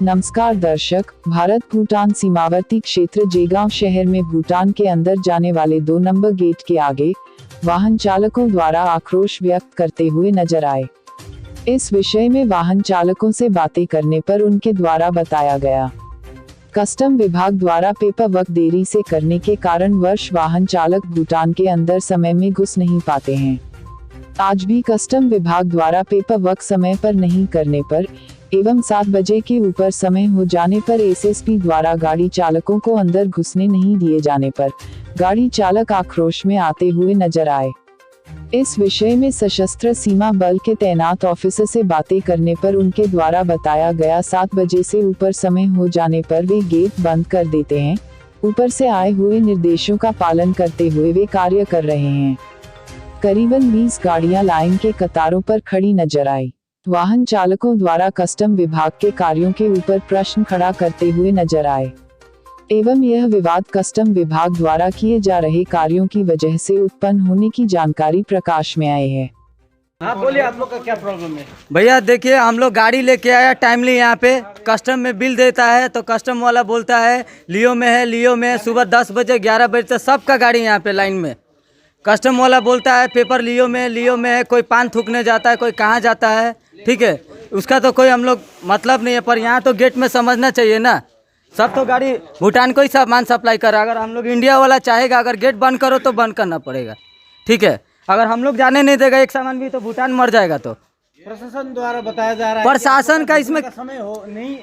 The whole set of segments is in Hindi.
नमस्कार दर्शक, भारत भूटान सीमावर्ती क्षेत्र जेगांव शहर में भूटान के अंदर जाने वाले 2 नंबर गेट के आगे वाहन चालकों द्वारा आक्रोश व्यक्त करते हुए नजर आए। इस विषय में वाहन चालकों से बातें करने पर उनके द्वारा बताया गया, कस्टम विभाग द्वारा पेपर वर्क देरी से करने के कारण वर्ष वाहन चालक भूटान के अंदर समय में घुस नहीं पाते हैं। आज भी कस्टम विभाग द्वारा पेपर वर्क समय पर नहीं करने पर एवं 7 बजे के ऊपर समय हो जाने पर एसएसपी द्वारा गाड़ी चालकों को अंदर घुसने नहीं दिए जाने पर गाड़ी चालक आक्रोश में आते हुए नजर आए। इस विषय में सशस्त्र सीमा बल के तैनात ऑफिसर से बातें करने पर उनके द्वारा बताया गया 7 बजे से ऊपर समय हो जाने पर वे गेट बंद कर देते हैं। ऊपर से आए हुए निर्देशों का पालन करते हुए वे कार्य कर रहे हैं। करीबन 20 गाड़ियां लाइन के कतारों पर खड़ी नजर आई। वाहन चालकों द्वारा कस्टम विभाग के कार्यों के ऊपर प्रश्न खड़ा करते हुए नजर आए एवं यह विवाद कस्टम विभाग द्वारा किए जा रहे कार्यों की वजह से उत्पन्न होने की जानकारी प्रकाश में आई है। हाँ बोलिए, आप लोग का क्या प्रॉब्लम है? भैया देखिए, हम लोग गाड़ी लेके आया टाइमली यहाँ पे, कस्टम में बिल देता है तो कस्टम वाला बोलता है लियो में है, लियो में सुबह 10 बजे 11 बजे तक सबका गाड़ी यहाँ पे लाइन में। कस्टम वाला बोलता है पेपर लियो में है, कोई पान थूकने जाता है, कोई कहाँ जाता है, ठीक है, उसका तो कोई हम लोग मतलब नहीं है। पर यहाँ तो गेट में समझना चाहिए ना, सब तो गाड़ी भूटान को ही सामान सप्लाई कर रहा है। अगर हम लोग इंडिया वाला चाहेगा अगर गेट बंद करो तो बंद करना पड़ेगा, ठीक है। अगर हम लोग जाने नहीं देगा एक सामान भी तो भूटान मर जाएगा। तो प्रशासन द्वारा बताया जा रहा है प्रशासन का इसमें समय हो नहीं,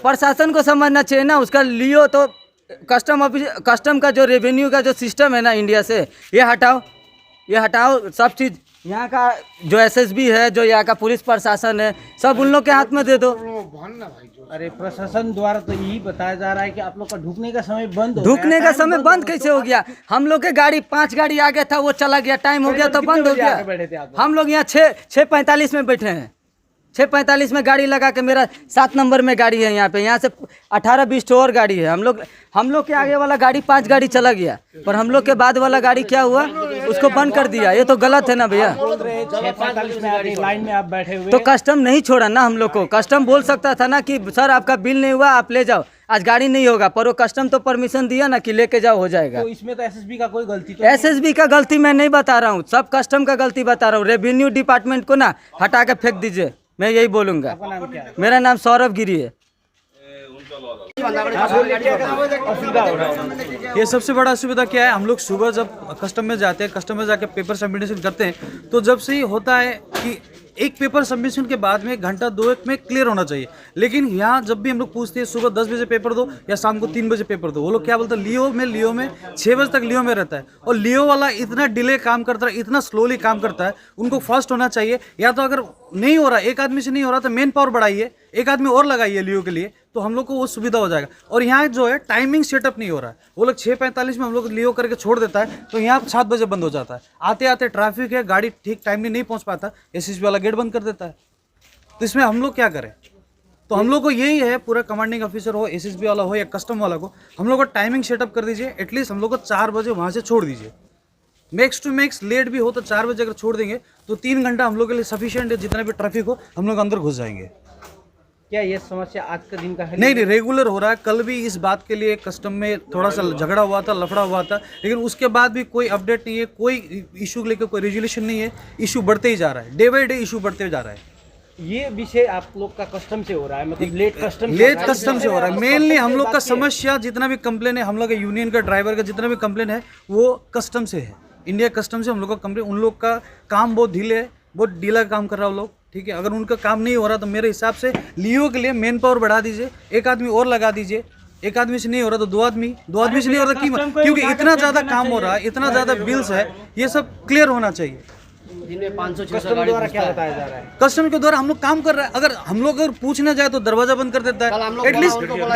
प्रशासन को समझना चाहिए ना। उसका लियो तो कस्टम का जो रेवेन्यू का जो सिस्टम है ना इंडिया से, ये हटाओ सब चीज़। यहाँ का जो एसएसबी है, जो यहाँ का पुलिस प्रशासन है, सब उन लोग के हाथ में दे दो। अरे प्रशासन द्वारा तो यही बताया जा रहा है कि आप लोग का ढुकने का समय बंद हो ढुकने का समय बंद कैसे हो गया? हम लोग के गाड़ी 5 गाड़ी आ गया था, वो चला गया, टाइम हो गया तो बंद हो गया। हम लोग यहाँ 6:45 में बैठे हैं। 6:45 में गाड़ी लगा के, मेरा 7 नंबर में गाड़ी है यहाँ पे। यहाँ से 18-20 और गाड़ी है। हम लोग के आगे वाला गाड़ी 5 गाड़ी चला गया, पर हम लोग के बाद वाला गाड़ी क्या हुआ, उसको बंद कर दिया। ये तो गलत है ना भैया। 6:45 में लाइन में आप बैठे हुए तो कस्टम नहीं छोड़ा ना हम लोग को। कस्टम बोल सकता था ना कि सर आपका बिल नहीं हुआ, आप ले जाओ, आज गाड़ी नहीं होगा। पर वो कस्टम तो परमिशन दिया ना कि लेके जाओ, हो जाएगा। तो इसमें तो एसएसबी का कोई गलती तो एसएसबी का गलती मैं नहीं बता रहा हूँ, सब कस्टम का गलती बता रहा हूँ। रेवेन्यू डिपार्टमेंट को ना हटा के फेंक दीजिए, मैं यही बोलूँगा। मेरा नाम सौरभ गिरी है। ये सबसे बड़ा असुविधा क्या है, हम लोग सुबह जब कस्टम में जाते हैं, कस्टम में जाके पेपर सबमिशन करते हैं, तो जब से ही होता है कि एक पेपर सबमिशन के बाद में 1-2 घंटे में क्लियर होना चाहिए। लेकिन यहाँ जब भी हम लोग पूछते हैं सुबह 10 बजे पेपर दो या शाम को 3 बजे पेपर दो, वो लोग क्या बोलते हैं लियो में 6 बजे तक लियो में रहता है। और लियो वाला इतना डिले काम करता है, इतना स्लोली काम करता है, उनको फास्ट होना चाहिए। या तो अगर नहीं हो रहा, एक आदमी से नहीं हो रहा तो मेन पावर बढ़ाइए, एक आदमी और लगाइए लियो के लिए, तो हम लोग को वो सुविधा हो जाएगा। और यहाँ जो है टाइमिंग सेटअप नहीं हो रहा है। वो लोग 6:45 में हम लोग लियो करके छोड़ देता है, तो यहाँ 7 बजे बंद हो जाता है। आते आते ट्रैफिक है, गाड़ी ठीक टाइम में नहीं पहुँच पाता, एसएसबी वाला गेट बंद कर देता है। तो इसमें हम लोग क्या करें? तो हम लोग को यही है, पूरा कमांडिंग ऑफिसर हो, एसएसबी वाला हो या कस्टम वाला को, हम लोग को टाइमिंग सेटअप कर दीजिए। एटलीस्ट हम लोग को 4 बजे वहाँ से छोड़ दीजिए। मैक्स टू मैक्स लेट भी हो तो 4 बजे अगर छोड़ देंगे तो 3 घंटा हम लोग के लिए सफिशिएंट है। जितना भी ट्रैफिक हो हम लोग अंदर घुस जाएंगे। क्या ये समस्या आज का दिन का है? नहीं, रेगुलर हो रहा है। कल भी इस बात के लिए कस्टम में थोड़ा सा झगड़ा हुआ था, लफड़ा हुआ था, लेकिन उसके बाद भी कोई अपडेट नहीं है, कोई इशू लेकर कोई रेजोल्यूशन नहीं है। इशू बढ़ते ही जा रहा है, डे बाई डे इशू बढ़ते जा रहा है। ये विषय आप लोग का कस्टम से हो रहा है, मतलब लेट कस्टम से हो रहा है। मेनली हम लोग का समस्या, जितना भी कंप्लेन है, हम लोग का यूनियन का, ड्राइवर का जितना भी कंप्लेन है, वो कस्टम से है। इंडिया कस्टम से हम लोग का कंप्लेन। उन लोग का काम बहुत ढीले है, बहुत ढीला काम कर रहा है वो लोग, ठीक है। अगर उनका काम नहीं हो रहा तो मेरे हिसाब से लियो के लिए मेन पावर बढ़ा दीजिए, एक आदमी और लगा दीजिए। एक आदमी से नहीं हो रहा तो 2 आदमी से नहीं हो रहा, क्योंकि इतना ज़्यादा काम हो रहा है, इतना ज़्यादा बिल्स है, ये सब क्लियर होना चाहिए। जिनमें 500-600 द्वारा क्या बताया जा रहा है? कस्टम के द्वारा हम लोग काम कर रहे हैं। अगर हम लोग पूछने जाए तो दरवाजा बंद कर देता है।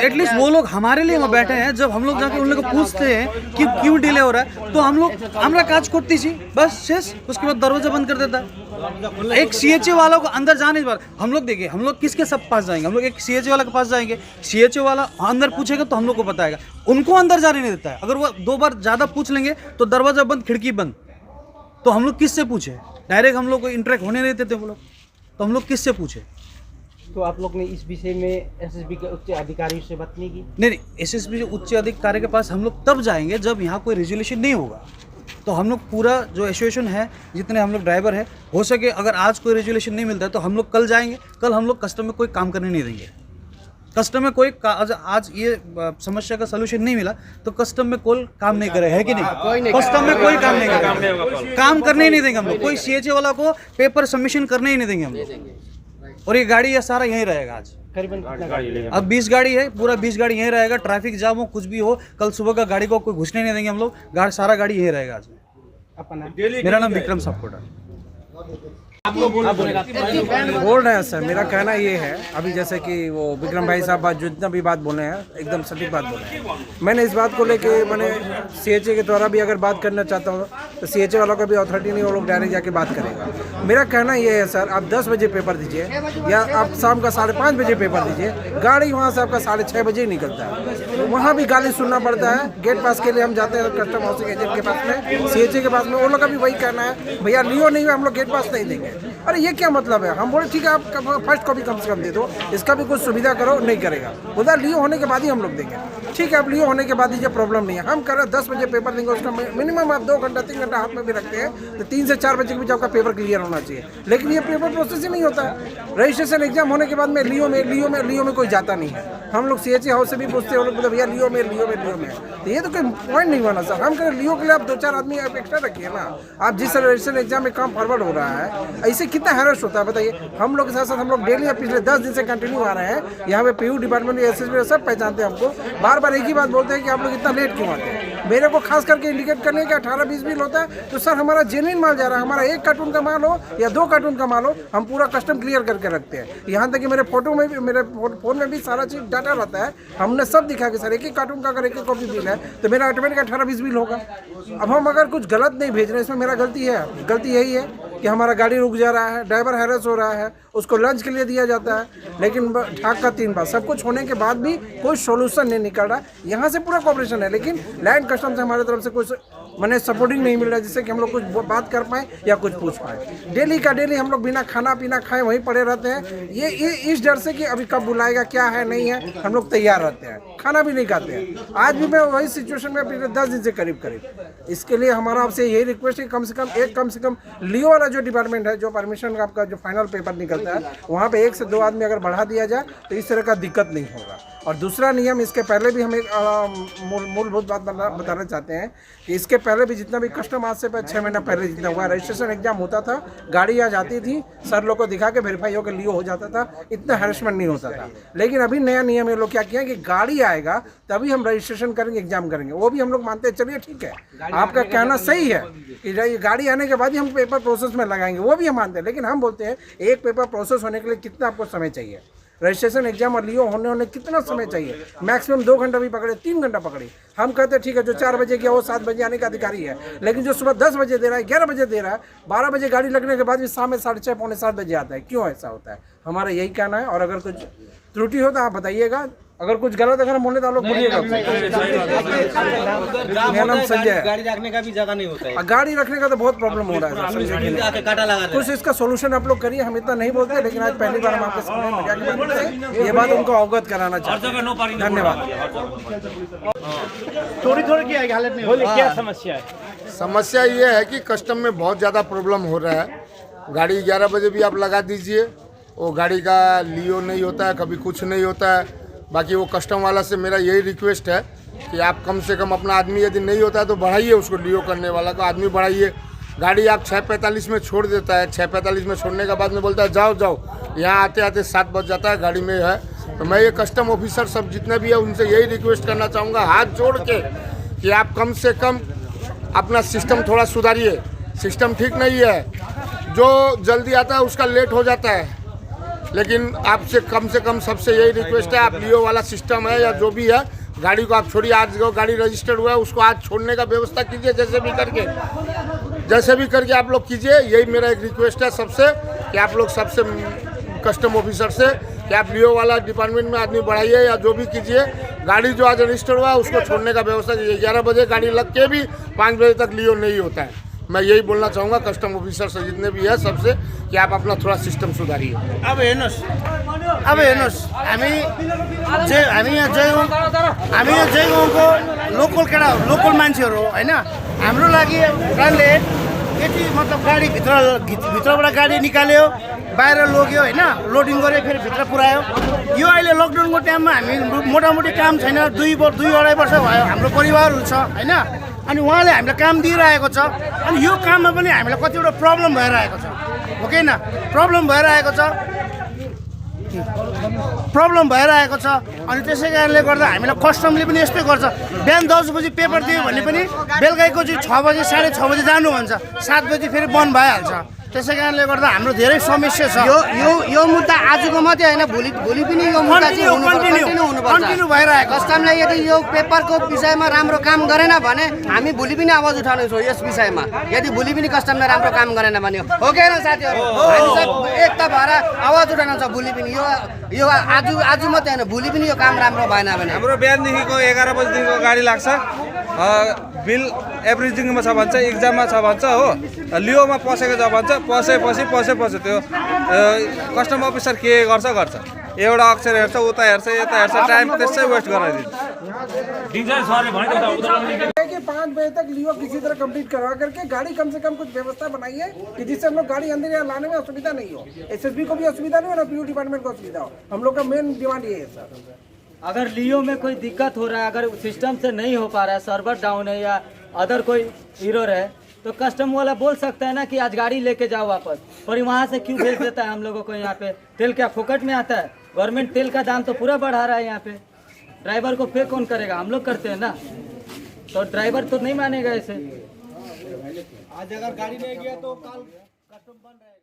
एटलीस्ट वो लोग हमारे लिए वहाँ बैठे हैं। जब हम लोग जाके उन लोग को पूछते हैं कि क्यों डिले हो रहा है, तो हम लोग हमारा काज करती थी बस शेष, उसके बाद दरवाजा बंद कर देता है। एक सीएचए वालों को अंदर जाने के बाद हम लोग देखिए, हम लोग किसके सब पास जाएंगे? हम लोग एक सीएचए वाला के पास जाएंगे, सीएचए वाला अंदर पूछेगा तो हम लोग को बताएगा। उनको अंदर जाने नहीं देता है। अगर वो 2 बार ज़्यादा पूछ लेंगे तो दरवाजा बंद, खिड़की बंद। तो हम लोग किससे पूछे? डायरेक्ट हम लोग को इंटरेक्ट होने नहीं देते वो लोग, तो हम लोग किससे पूछे? तो आप लोग ने इस विषय में एसएसबी के उच्च अधिकारियों से बात नहीं की? नहीं, एसएसबी उच्च अधिकारी के पास हम लोग तब जाएंगे जब यहाँ कोई रेजोल्यूशन नहीं होगा। तो हम लोग पूरा जो एसोसिएशन है, जितने हम लोग ड्राइवर हैं, हो सके अगर आज कोई रेजोल्यूशन नहीं मिलता है तो हम लोग कल जाएंगे। कल हम लोग कस्टम में कोई काम करने नहीं देंगे। कस्टम में कोई आज ये समस्या का सलूशन नहीं मिला तो कस्टम में कोई काम नहीं करे, है कि नहीं? कस्टम में कोई काम नहीं करेगा, काम करने ही नहीं देंगे हम लोग। कोई सीएचए वाला को पेपर सबमिशन करने ही नहीं देंगे हम लोग। और ये गाड़ी ये सारा यहीं रहेगा। आज करीबन कितना गाड़ी लेगा? अब 20 गाड़ी है, पूरा 20 गाड़ी यहीं रहेगा। ट्रैफिक जाम हो, कुछ भी हो, कल सुबह का गाड़ी को कोई घुसने नहीं देंगे हम लोग। सारा गाड़ी यहीं रहेगा आज। अपना मेरा नाम विक्रम सापकोटा। बोल रहे हैं सर, मेरा कहना ये है, अभी जैसे कि वो विक्रम भाई साहब बात जितना भी बात बोले हैं एकदम सटीक बात बोले हैं। मैंने इस बात को लेके मैंने सीएचए के द्वारा भी अगर बात करना चाहता हूँ तो सीएचए वालों का भी अथॉरिटी नहीं, वो लोग डायरेक्ट जाके बात करेगा। मेरा कहना ये है सर, आप 10 बजे पेपर दीजिए या आप शाम का 5:30 बजे पेपर दीजिए। गाड़ी वहाँ से आपका 6:30 बजे ही निकलता है, वहाँ भी गाली सुनना पड़ता है। गेट पास के लिए हम जाते हैं कस्टम हाउसिंग एजेंट के पास में, सीएचए के पास में, उन लोग का भी वही कहना है, भैया लियो नहीं है हम लोग गेट पास नहीं देंगे। अरे ये क्या मतलब है? हम बोले ठीक है, आप फर्स्ट कॉपी कम से कम दे दो, इसका भी कुछ सुविधा करो। नहीं करेगा, बोला लियो होने के बाद ही हम लोग देंगे। ठीक है, आप लियो होने के बाद दीजिए, प्रॉब्लम नहीं है। हम कर रहे 10 बजे पेपर देंगे, उसका मिनिमम आप 2 घंटा 3 घंटा हाथ में भी रखते हैं तो 3 से 4 बजे के बीच आपका पेपर क्लियर होना चाहिए। लेकिन ये पेपर प्रोसेस ही नहीं होता है। रजिस्ट्रेशन एग्जाम होने के बाद में लियो में कोई जाता नहीं है। हम लोग सीएचए हाउस से भी पूछते हैं, वो लोग बोलते भैया लियो में तो ये तो कोई पॉइंट नहीं बना सर। हम करें लियो के लिए आप 2-4 आदमी आप एक्स्ट्रा रखिए ना। आप जिस रजिस्ट्रेशन एग्जाम में काम फॉरवर्ड हो रहा है, ऐसे कितना हैरेस होता है बताइए। हम लोग के साथ साथ हम लोग डेली पिछले 10 दिन से कंटिन्यू आ रहे हैं यहाँ पे। पीयू डिपार्टमेंट, एसएसबी सब पहचानते हैं हमको। बार बार एक ही बात बोलते हैं कि आप लोग इतना लेट क्यों आते हैं। मेरे को खास करके इंडिकेट करने का 18-20 बिल होता है तो सर हमारा जेन्युइन माल जा रहा है। हमारा 1 कार्टून का माल हो या 2 कार्टून का माल हो, हम पूरा कस्टम क्लियर करके रखते हैं। यहाँ तक कि मेरे फोटो में भी, मेरे फोन में भी सारा चीज़ डाटा रहता है। हमने सब दिखा कि सर 1 कार्टून का अगर 1 कॉपी बिल है तो मेरा ऑटोमेटिक 18-20 बिल होगा। अब हम अगर कुछ गलत नहीं भेज रहे हैं, इसमें मेरा गलती है। गलती यही है कि हमारा गाड़ी रुक जा रहा है, ड्राइवर हैरेस हो रहा है, उसको लंच के लिए दिया जाता है, लेकिन ठाक का 3 बार सब कुछ होने के बाद भी कोई सोल्यूशन नहीं निकल रहा। यहाँ से पूरा कॉपरेशन है, लेकिन लैंड कस्टम से हमारे तरफ से कुछ मैंने सपोर्टिंग नहीं मिल रहा है जिससे कि हम लोग कुछ बात कर पाएँ या कुछ पूछ पाएँ। डेली का डेली हम लोग बिना खाना पीना खाए वहीं पड़े रहते हैं। ये इस डर से कि अभी कब बुलाएगा, क्या है नहीं है, हम लोग तैयार रहते हैं, खाना भी नहीं खाते हैं। आज भी मैं वही सिचुएशन में पिछले 10 दिन से करीब। इसके लिए हमारा आपसे यही रिक्वेस्ट है, कम से कम लियो वाला जो डिपार्टमेंट है, जो परमिशन आपका जो फाइनल पेपर निकलता है, वहाँ पे 1 से 2 आदमी अगर बढ़ा दिया जाए तो इस तरह का दिक्कत नहीं होगा। और दूसरा नियम, इसके पहले भी हम एक मूलभूत बात बताना चाहते हैं कि इसके पहले भी जितना भी कस्टम आज से 6 महीना पहले जितना हुआ रजिस्ट्रेशन एग्जाम होता था, गाड़ी आ जाती थी, सर लोग को दिखा के वेरीफाई होकर लियो हो जाता था, इतना हैरेसमेंट नहीं होता था। लेकिन अभी नया नियम ये लोग क्या किया कि गाड़ी आएगा तभी हम रजिस्ट्रेशन करेंगे, एग्जाम करेंगे। वो भी हम लोग मानते हैं, चलिए ठीक है, आपका कहना सही है कि गाड़ी आने के बाद ही हम पेपर प्रोसेस में लगाएंगे, वो भी हम मानते हैं। लेकिन हम बोलते हैं एक पेपर प्रोसेस होने के लिए कितना आपको समय चाहिए? रजिस्ट्रेशन एग्जाम और लियो होने कितना समय चाहिए? मैक्सिमम 2 घंटा भी पकड़े, 3 घंटा पकड़े। हम कहते हैं ठीक है, जो 4 बजे गया वो 7 बजे आने का अधिकारी है, लेकिन जो सुबह 10 बजे दे रहा है, 11 बजे दे रहा है, 12 बजे गाड़ी लगने के बाद भी शाम में 6:30 पौने 7 बजे आता है। क्यों ऐसा होता है? हमारा यही कहना है। और अगर कुछ त्रुटि हो तो आप बताइएगा, अगर कुछ गलत अगर हम बोले तो आप लोग बोलिएगा। मेरा नाम संजय है। गाड़ी रखने का भी जगह नहीं होता है। गाड़ी रखने का तो बहुत प्रॉब्लम हो रहा है। कुछ इसका सोल्यूशन आप लोग करिए। हम इतना नहीं बोलते, लेकिन आज पहली बार हम आपके सामने मजाक के माध्यम से ये बात उनको अवगत कराना चाहते हैं। धन्यवाद। थोड़ी की हालत नहीं होती, क्या समस्या है? समस्या ये है कि कस्टम में बहुत ज़्यादा प्रॉब्लम हो रहा है। गाड़ी 11 बजे भी आप लगा दीजिए, वो गाड़ी का लियो नहीं होता है, कभी कुछ नहीं होता है। बाकी वो कस्टम वाला से मेरा यही रिक्वेस्ट है कि आप कम से कम अपना आदमी यदि नहीं होता है तो बढ़ाइए, उसको लियो करने वाला का आदमी बढ़ाइए। गाड़ी आप 6:45 में छोड़ देता है, 6:45 में छोड़ने के बाद में बोलता है जाओ, यहाँ आते आते 7 बज जाता है, गाड़ी में है। तो मैं ये कस्टम ऑफिसर सब जितने भी है उनसे यही रिक्वेस्ट करना चाहूँगा, हाथ जोड़ के, कि आप कम से कम अपना सिस्टम थोड़ा सुधारिए। सिस्टम ठीक नहीं है, जो जल्दी आता है उसका लेट हो जाता है। लेकिन आपसे कम सबसे यही रिक्वेस्ट है, आप लियो वाला सिस्टम है या जो भी है, गाड़ी को आप छोड़िए। आज जो गाड़ी रजिस्टर्ड हुआ है उसको आज छोड़ने का व्यवस्था कीजिए, जैसे भी करके आप लोग कीजिए। यही मेरा एक रिक्वेस्ट है सबसे, कि आप लोग सबसे कस्टम ऑफिसर से कि आप लियो वाला डिपार्टमेंट में आदमी बढ़ाइए या जो भी कीजिए। गाड़ी जो आज रजिस्टर्ड हुआ है उसको छोड़ने का व्यवस्था कीजिए। 11 बजे गाड़ी लग के भी 5 बजे तक लियो नहीं होता है। मैं यही बोलना चाहूँगा कस्टम ऑफिसर से जितने भी है सबसे, कि आप अपना थोड़ा सिस्टम सुधारिए। अब हेर्नुहोस् हामी यहाँ जयगाउँको लोकल मान्छेहरू हो होइन। हाम्रो लागि गाडीले यति मतलब गाडी भित्रबाट गाडी निकाल्यो, बाहिर लग्यो होइन, लोडिङ गर्यो, फेरि भित्र पुऱ्यायो। यो अहिले लकडाउनको टाइममा हामी मोटामोटी काम छैन, 2-2.5 वर्ष भयो, हाम्रो परिवारहरू छ होइन। अनि उहाँले हामीलाई काम दिइरहेको छ। अनि यो काममा पनि हामीलाई कतिवटा प्रब्लम भइरहेको छ, हो कि होइन? प्रब्लम भइरहेको छ। अनि त्यसै कारणले गर्दा हामीलाई कस्टमले पनि यस्तै गर्छ। बिहान 10 बजी पेपर दियो भने पनि बेलुकाको चाहिँ 6 बजी 6:30 बजी जानु भन्छ, 7 बजी फेरि बन्द भइहाल्छ। त्यसै कारणले गर्दा हाम्रो धेरै समस्या छ। यो मुद्दा आजको मात्रै होइन, भोलि पनि यो मुद्दा चाहिँ कन्टिन्यू भइरहेको। कस्टमले यदि यो पेपरको विषयमा राम्रो काम गरेन भने हामी भोलि पनि आवाज उठाउनेछौँ यस विषयमा। यदि भोलि पनि कस्टमले राम्रो काम गरेन भने, हो कि होइन साथीहरू? हामी सब एकता भएर आवाज उठाउनु छ भोलि पनि। यो आज मात्रै होइन, भोलि पनि यो काम राम्रो भएन भने हाम्रो बिहानदेखिको 11 बजीदेखिको गाडी लाग्छ। बिल एभ्रिथिङमा छ भन्छ, इक्जाममा छ भन्छ हो, लियोमा पसेको छ भन्छ, पसे त्यो कस्टम अफिसर के गर्छ एउटा अक्षर हेर्छ, उता हेर्छ, यता हेर्छ, टाइम त्यसै वेस्ट गराइदिन्छ। कि 5 बजे तक लियो किसी तरह कंप्लीट करवा करके गाड़ी कम से कम कुछ व्यवस्था बनाइए कि जिससे हम लोग गाड़ी अंदर यहाँ लाने में असुविधा नहीं हो, एसएसबी को भी असुविधा नहीं हो, ना पीयू डिपार्टमेंट को असुविधा हो। हम लोग का मेन डिमांड ये है सर। अगर लियो में कोई दिक्कत हो रहा है, अगर सिस्टम से नहीं हो पा रहा है, सर्वर डाउन है या अदर कोई एरर है, तो कस्टम वाला बोल सकता है ना कि आज गाड़ी लेके जाओ वापस। पर वहाँ से क्यों भेज देता है हम लोगों को? यहाँ पे तेल क्या फोकट में आता है? गवर्नमेंट तेल का दाम तो पूरा बढ़ा रहा है यहाँ पे। ड्राइवर को पे कौन करेगा? हम लोग करते हैं ना, तो ड्राइवर तो नहीं मानेगा ऐसे। आज अगर गाड़ी नहीं गया तो कल कस्टम बंद रहेगा।